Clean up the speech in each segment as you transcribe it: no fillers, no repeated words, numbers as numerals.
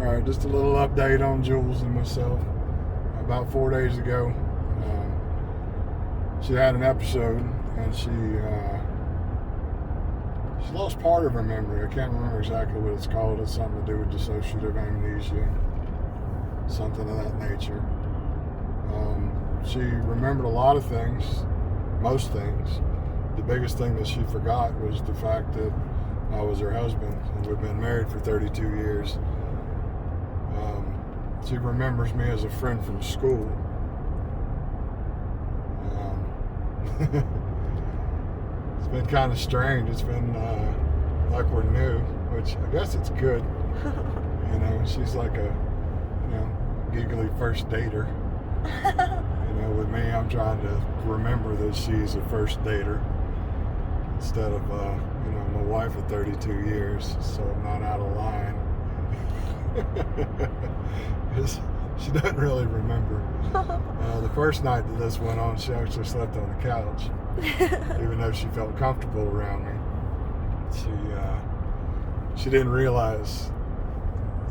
All right, just a little update on Julz and myself. About 4 days ago, she had an episode, and she lost part of her memory. I can't remember exactly what it's called. It's something to do with dissociative amnesia, something of that nature. She remembered a lot of things, most things. The biggest thing that she forgot was the fact that I was her husband, and we've been married for 32 years. She remembers me as a friend from school. It's been kind of strange. It's been like we're new, which I guess it's good. You know, she's like a, giggly first dater. With me, I'm trying to remember that she's a first dater instead of, my wife of 32 years, so I'm not out of line. She doesn't really remember. The first night that this went on, she actually slept on the couch, even though she felt comfortable around me. She didn't realize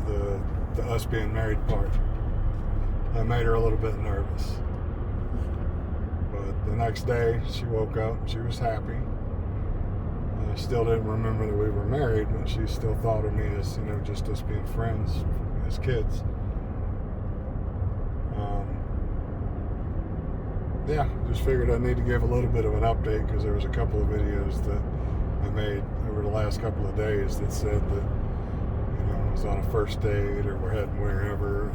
the us being married part. That made her a little bit nervous. But the next day, she woke up. She was happy. Still didn't remember that we were married, but she still thought of me as, just us being friends as kids. Just figured I need to give a little bit of an update because there was a couple of videos that I made over the last couple of days that said that, I was on a first date or we're heading wherever.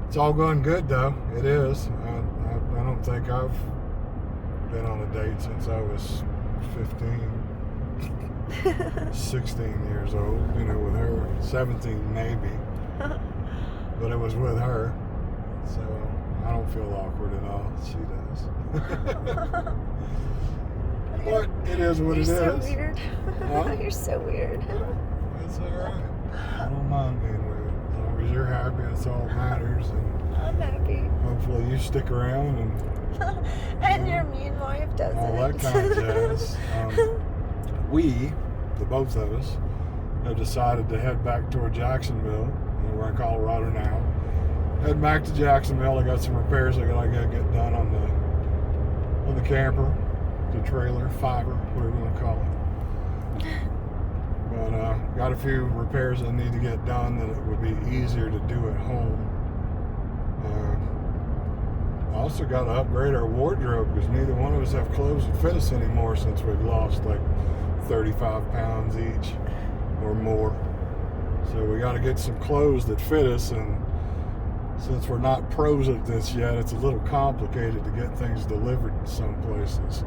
It's all going good, though. It is. I don't think I've been on a date since I was 15, 16 years old, with her. 17 maybe. But it was with her. So I don't feel awkward at all. She does. But it is what it is. You're so weird. Huh? You're so weird. It's all right. I don't mind being weird. As long as you're happy, that's all that matters. And I'm happy. hopefully you stick around And your mean wife doesn't. all that kind of jazz. We, the both of us, have decided to head back toward Jacksonville. We're in Colorado now. Head back to Jacksonville. I got some repairs I gotta get done on the camper, the trailer, fiber, whatever you want to call it. But got a few repairs I need to get done that it would be easier to do at home. I also got to upgrade our wardrobe because neither one of us have clothes that fit us anymore since we've lost like 35 pounds each or more. So we got to get some clothes that fit us, and since we're not pros at this yet, it's a little complicated to get things delivered in some places.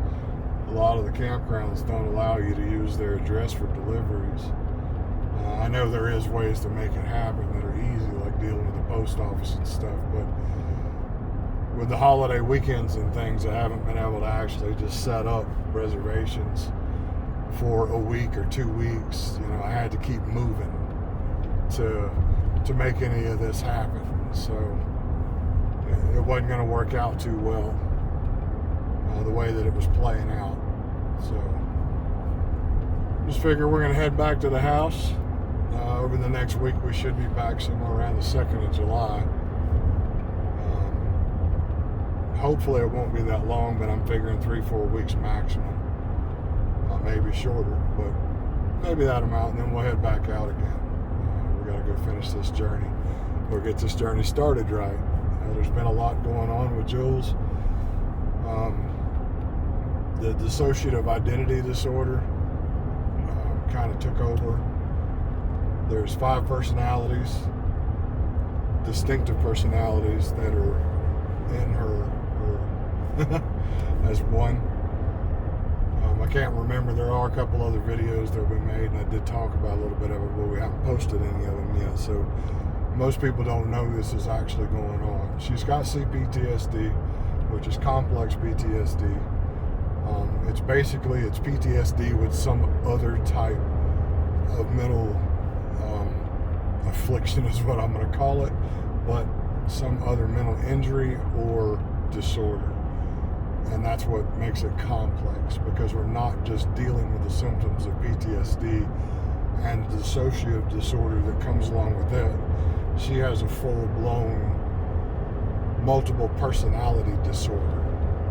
A lot of the campgrounds don't allow you to use their address for deliveries. I know there is ways to make it happen that are easy, like dealing with the post office and stuff, but with the holiday weekends and things, I haven't been able to actually just set up reservations for a week or 2 weeks. I had to keep moving to make any of this happen. So it wasn't going to work out too well the way that it was playing out. So just figure we're going to head back to the house. Over the next week, we should be back somewhere around the 2nd of July. Hopefully it won't be that long, but I'm figuring 3-4 weeks maximum. Maybe shorter, but maybe that amount, and then we'll head back out again. We got to go finish this journey, or get this journey started right. There's been a lot going on with Julz. The dissociative identity disorder kind of took over. There's 5 personalities, distinctive personalities that are in her as one. I can't remember. There are a couple other videos that have been made, and I did talk about a little bit of it, but we haven't posted any of them yet. So most people don't know this is actually going on. She's got CPTSD, which is complex PTSD. It's PTSD with some other type of mental affliction is what I'm going to call it, but some other mental injury or disorder. And that's what makes it complex, because we're not just dealing with the symptoms of PTSD and the dissociative disorder that comes along with it. She has a full-blown multiple personality disorder,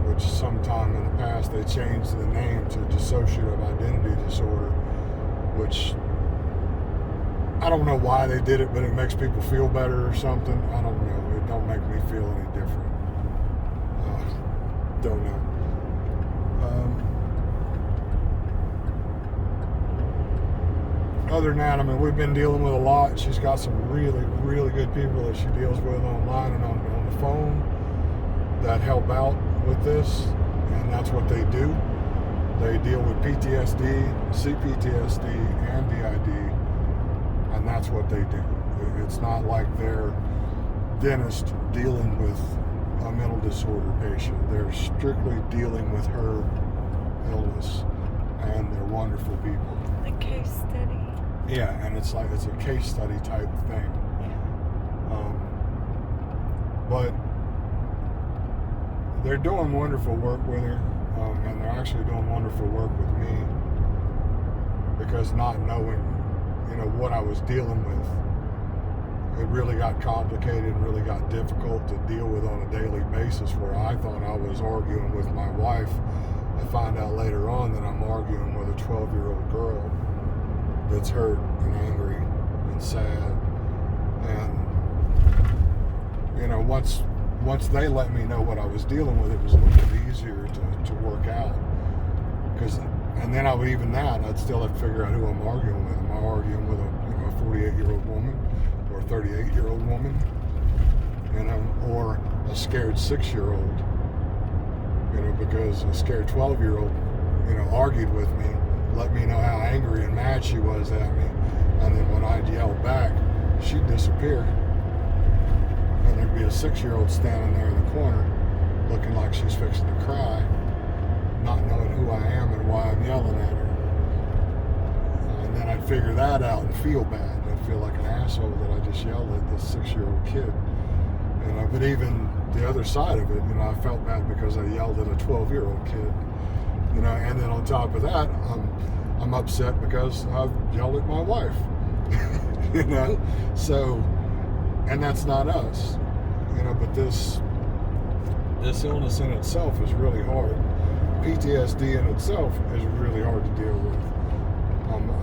which sometime in the past they changed the name to dissociative identity disorder, which I don't know why they did it, but it makes people feel better or something. I don't know. It don't make me feel any different. Don't know. Other than that, I mean, we've been dealing with a lot. She's got some really, really good people that she deals with online and on the phone that help out with this, and that's what they do. They deal with PTSD, CPTSD, and DID, and that's what they do. It's not like they're dentist dealing with a mental disorder patient. They're strictly dealing with her illness, and they're wonderful people. A case study. Yeah, and it's a case study type thing. But they're doing wonderful work with her, and they're actually doing wonderful work with me, because not knowing, what I was dealing with, it really got complicated and really got difficult to deal with on a daily basis, where I thought I was arguing with my wife. I find out later on that I'm arguing with a 12-year-old girl that's hurt and angry and sad. And, once they let me know what I was dealing with, it was a little bit easier to work out. And then I'd still have to figure out who I'm arguing with. Am I arguing with a 48-year-old woman or a 38-year-old woman, or a scared 6-year-old, because a scared 12-year-old, argued with me, let me know how angry and mad she was at me, and then when I'd yell back, she'd disappear, and there'd be a 6-year-old standing there in the corner, looking like she's fixing to cry, not knowing who I am and why I'm yelling at her. And then I'd figure that out and feel bad. I'd feel like an asshole that I just yelled at this 6-year-old kid. But even the other side of it, I felt bad because I yelled at a 12-year-old kid. And then on top of that, I'm upset because I've yelled at my wife. So, and that's not us. But this illness in itself is really hard. PTSD in itself is really hard to deal with.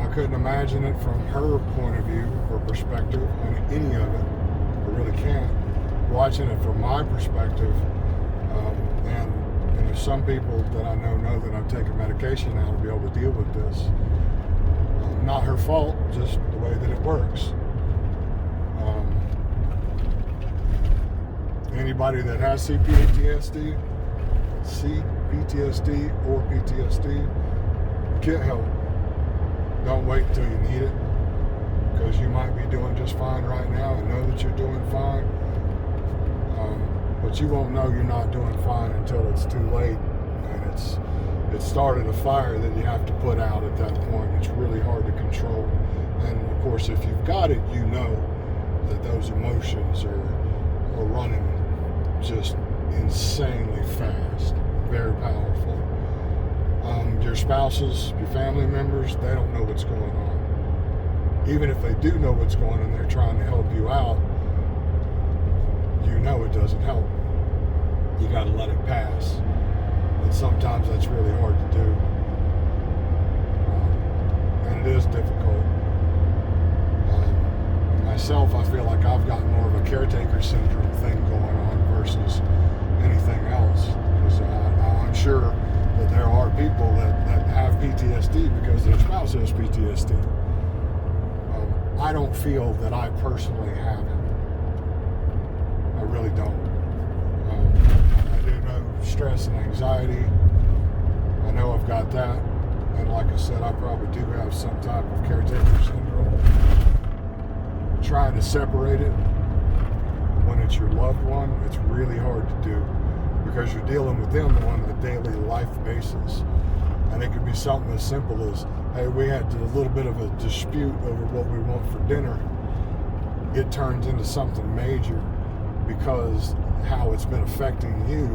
I couldn't imagine it from her point of view or perspective on any of it. I really can't. Watching it from my perspective, and some people that I know that I've taken medication now to be able to deal with this. Not her fault, just the way that it works. Anybody that has CPTSD or PTSD, get help. Don't wait until you need it, because you might be doing just fine right now and know that you're doing fine. But you won't know you're not doing fine until it's too late, and it started a fire that you have to put out at that point. It's really hard to control, and of course, if you've got it, you know that those emotions are running just insanely fast, very powerful. Your spouses, your family members, they don't know what's going on. Even if they do know what's going on, they're trying to help you out. It doesn't help. You got to let it pass, and sometimes that's really hard to do, and it is difficult. Myself, I feel like I've got more of a caretaker syndrome thing going on versus anything else, because I'm sure that there are people that have PTSD because their spouse has PTSD. I don't feel that I personally have it. I really don't. I do know stress and anxiety. I know I've got that. And like I said, I probably do have some type of caretaker syndrome. Trying to separate it when it's your loved one, it's really hard to do, because you're dealing with them on a daily life basis. And it could be something as simple as, hey, we had a little bit of a dispute over what we want for dinner. It turns into something major because how it's been affecting you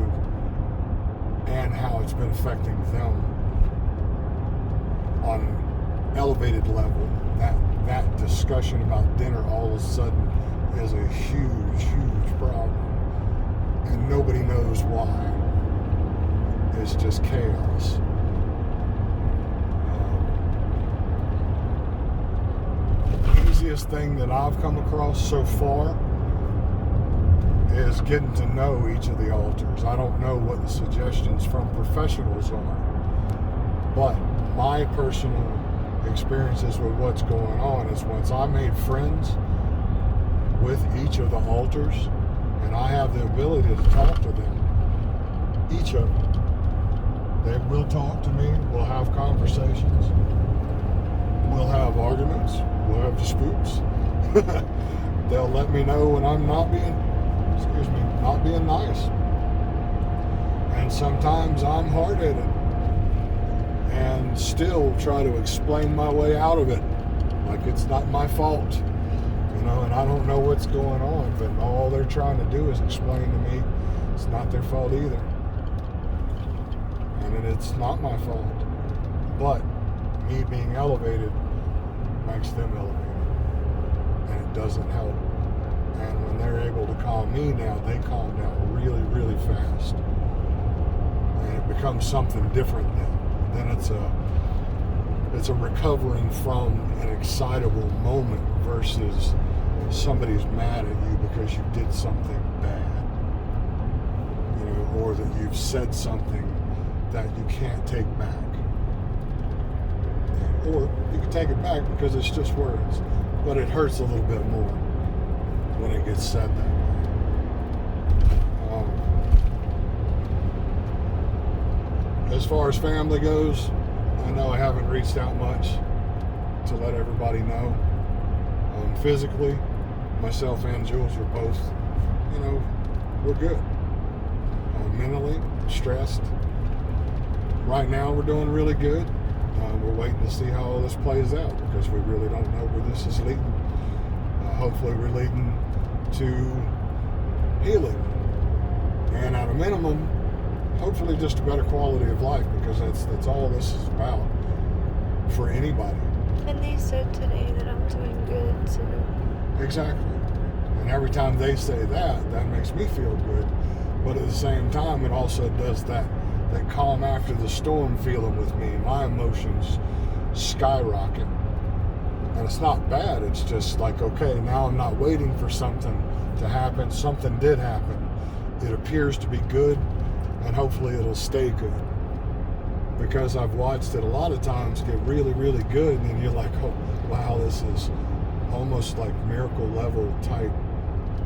and how it's been affecting them on elevated level. That discussion about dinner all of a sudden is a huge problem, and nobody knows why. It's just chaos. The easiest thing that I've come across so far is getting to know each of the altars. I don't know what the suggestions from professionals are, but my personal experiences with what's going on is once I made friends with each of the altars and I have the ability to talk to them, each of them, they will talk to me, we'll have conversations, we'll have arguments, we'll have disputes. They'll let me know when I'm not being nice. And sometimes I'm hard-headed and still try to explain my way out of it like it's not my fault, and I don't know what's going on, but all they're trying to do is explain to me it's not their fault either, and it's not my fault, but me being elevated makes them elevated, and it doesn't help. And when they're able to calm me down, they calm down really fast, and it becomes something different then it's a recovering from an excitable moment versus somebody's mad at you because you did something bad, or that you've said something that you can't take back, or you can take it back because it's just words, but it hurts a little bit more when it gets said that way. As far as family goes, I know I haven't reached out much to let everybody know. Physically, myself and Julz are both, we're good. Mentally, stressed. Right now, we're doing really good. We're waiting to see how all this plays out because we really don't know where this is leading. Hopefully, we're leading to healing, and at a minimum, hopefully just a better quality of life, because that's all this is about for anybody. And they said today that I'm doing good too. Exactly. And every time they say that makes me feel good. But at the same time, it also does that calm after the storm feeling with me. My emotions skyrocket. And it's not bad. It's just like, okay, now I'm not waiting for something to happen. Something did happen. It appears to be good, and hopefully it'll stay good. Because I've watched it a lot of times get really good, and then you're like, oh, wow, this is almost like miracle level type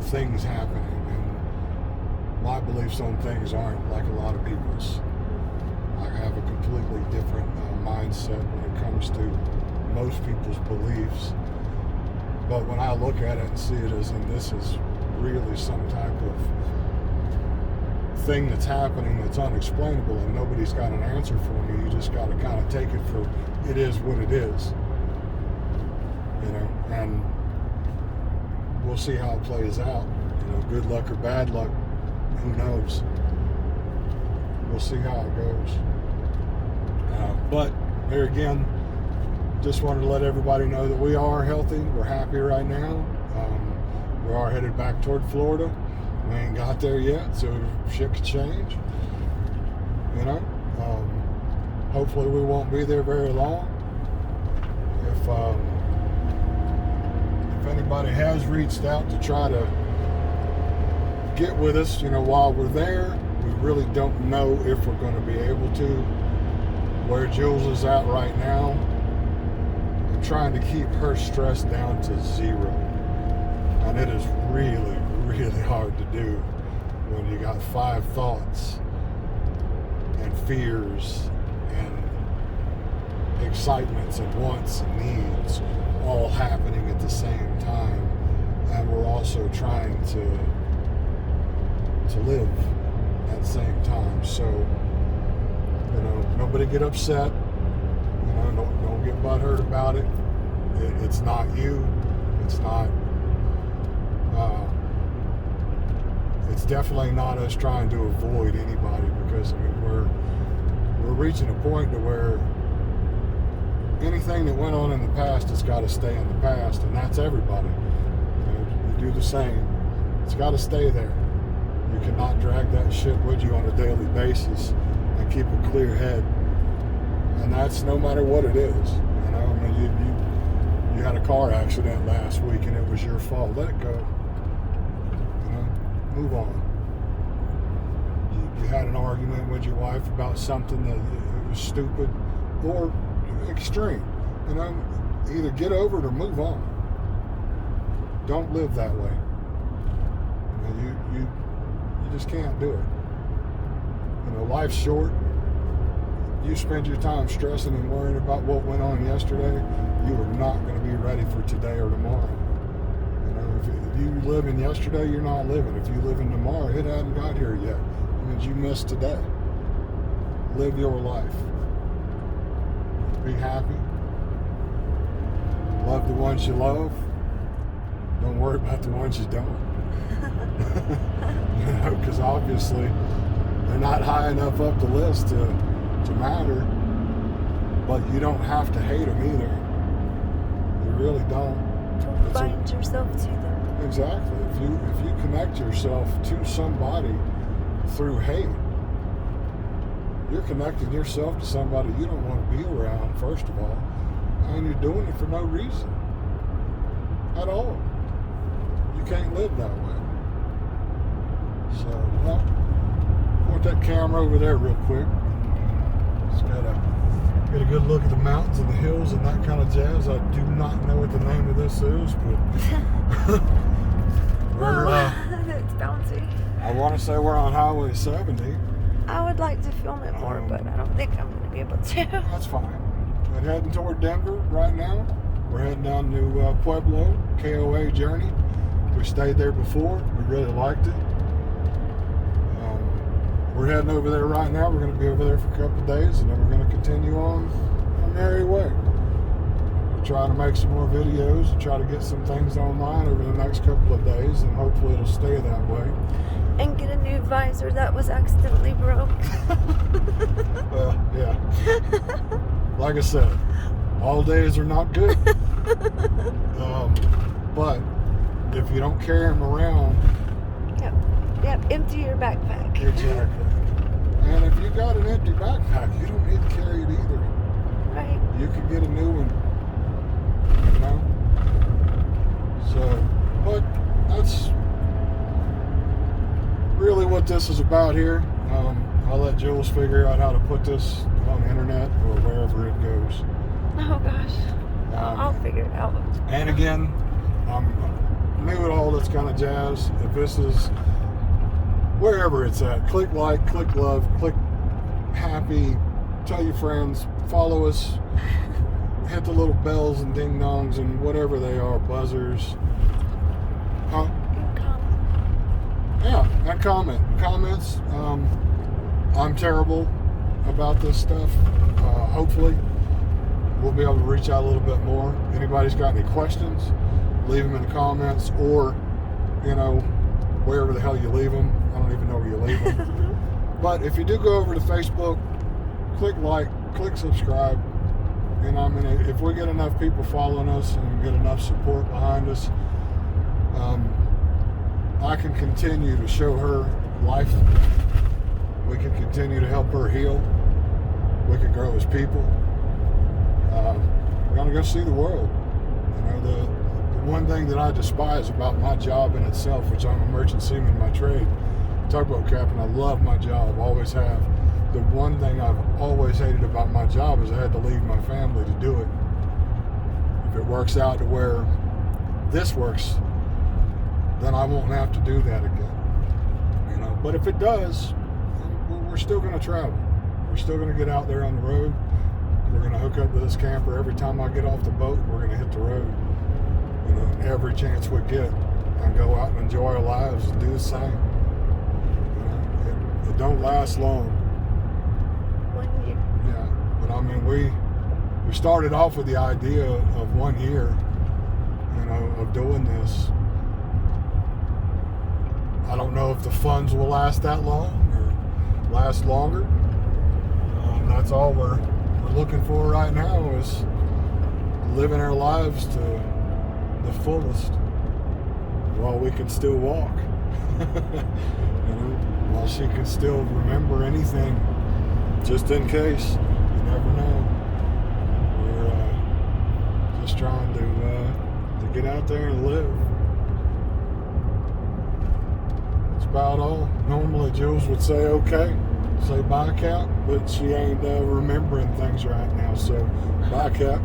things happening. And my beliefs on things aren't like a lot of people's. I have a completely different mindset when it comes to most people's beliefs. But when I look at it and see it as in this is really some type of thing that's happening that's unexplainable and nobody's got an answer for me, you just got to kind of take it for it is what it is, and we'll see how it plays out. Good luck or bad luck, who knows? We'll see how it goes. But there again, just wanted to let everybody know that we are healthy. We're happy right now. We are headed back toward Florida. We ain't got there yet, so shit could change. Hopefully we won't be there very long. If anybody has reached out to try to get with us, while we're there, we really don't know if we're going to be able to. Where Julz is at right now, I'm trying to keep her stress down to 0. And it is really hard to do when you got 5 thoughts and fears and excitements and wants and needs all happening at the same time, and we're also trying to live at the same time. So nobody get upset, don't get butthurt about it. It's not you, it's not it's definitely not us trying to avoid anybody, because we're reaching a point to where anything that went on in the past has got to stay in the past, and that's everybody. You do the same. It's got to stay there. You cannot drag that shit with you on a daily basis and keep a clear head. And that's no matter what it is. I mean, you had a car accident last week and it was your fault. Let it go. Move on. You had an argument with your wife about something that it was stupid or extreme. Either get over it or move on. Don't live that way. You just can't do it. Life's short. You spend your time stressing and worrying about what went on yesterday, you are not going to be ready for today or tomorrow. If you live in yesterday, you're not living. If you live in tomorrow, it hasn't got here yet. It means you missed today. Live your life. Be happy. Love the ones you love. Don't worry about the ones you don't. Because obviously they're not high enough up the list to matter. But you don't have to hate them either. You really don't. Don't bind yourself to them. Exactly. If you connect yourself to somebody through hate, you're connecting yourself to somebody you don't want to be around, first of all, and you're doing it for no reason at all. You can't live that way. So, point that camera over there real quick. Just gotta get a good look at the mountains and the hills and that kind of jazz. I do not know what the name of this is, but it's bouncy. I want to say we're on Highway 70. I would like to film it more, but I don't think I'm going to be able to. That's fine. We're heading toward Denver right now. We're heading down to Pueblo, KOA journey. We stayed there before. We really liked it. We're heading over there right now. We're going to be over there for a couple of days, and then we're going to continue on our merry way. We'll try to make some more videos and try to get some things online over the next couple of days, and hopefully it'll stay that way. And get a new visor that was accidentally broke. Well, yeah. Like I said, all days are not good. But if you don't carry them around... Yep, empty your backpack. Exactly. And if you got an empty backpack, you don't need to carry it either. Right. You can get a new one. So, but that's really what this is about here. I'll let Julz figure out how to put this on the internet or wherever it goes. Oh gosh. I'll figure it out. And again, I'm new at all this kind of jazz. If this is wherever it's at, click like, click love, click happy, tell your friends, follow us, hit the little bells and ding dongs and whatever they are, buzzers. Huh? Yeah, and comments. I'm terrible about this stuff. Hopefully we'll be able to reach out a little bit more. Anybody's got any questions, leave them in the comments, or wherever the hell you leave them. I don't even know where you leave them. But if you do go over to Facebook, click like, click subscribe. If we get enough people following us and get enough support behind us, I can continue to show her life. We can continue to help her heal. We can grow as people. We're going to go see the world. The one thing that I despise about my job in itself, which I'm a merchant seaman by trade, tugboat captain, I love my job, always have. The one thing I've always hated about my job is I had to leave my family to do it. If it works out to where this works, then I won't have to do that again. But if it does, we're still going to travel. We're still going to get out there on the road. We're going to hook up to this camper every time I get off the boat. We're going to hit the road. Every chance we get, and go out and enjoy our lives and do the same. It don't last long. 1 year. Yeah, but we started off with the idea of 1 year, of doing this. I don't know if the funds will last that long or last longer. That's all we're looking for right now is living our lives to the fullest while we can still walk. While she can still remember anything, just in case. You never know. We're just trying to get out there and live. That's about all. Normally Julz would say okay, say bye, Cap, but she ain't remembering things right now, so bye, Cap.